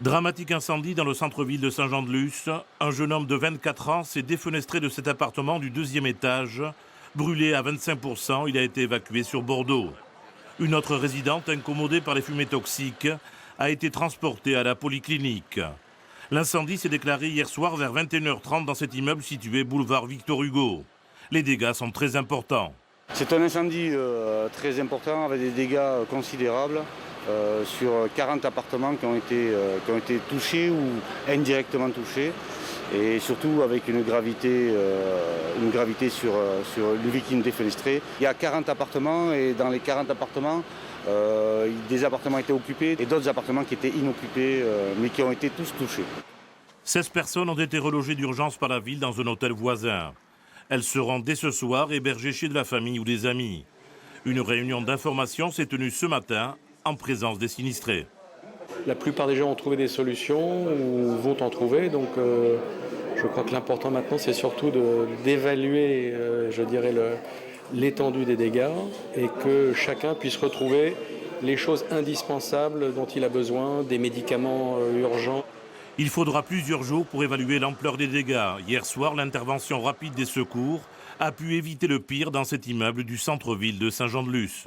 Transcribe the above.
Dramatique incendie dans le centre-ville de Saint-Jean-de-Luz. Un jeune homme de 24 ans s'est défenestré de cet appartement du 2e étage. Brûlé à 25%, il a été évacué sur Bordeaux. Une autre résidente, incommodée par les fumées toxiques, a été transportée à la polyclinique. L'incendie s'est déclaré hier soir vers 21h30 dans cet immeuble situé boulevard Victor Hugo. Les dégâts sont très importants. C'est un incendie très important avec des dégâts considérables sur 40 appartements qui ont été touchés ou indirectement touchés et surtout avec une gravité sur les victimes défenestrées. Il y a 40 appartements et dans les 40 appartements, des appartements étaient occupés et d'autres appartements qui étaient inoccupés mais qui ont été tous touchés. 16 personnes ont été relogées d'urgence par la ville dans un hôtel voisin. Elles seront dès ce soir hébergées chez de la famille ou des amis. Une réunion d'information s'est tenue ce matin en présence des sinistrés. La plupart des gens ont trouvé des solutions ou vont en trouver. Donc je crois que l'important maintenant, c'est surtout d'évaluer, l'étendue des dégâts et que chacun puisse retrouver les choses indispensables dont il a besoin, des médicaments urgents. Il faudra plusieurs jours pour évaluer l'ampleur des dégâts. Hier soir, l'intervention rapide des secours a pu éviter le pire dans cet immeuble du centre-ville de Saint-Jean-de-Luz.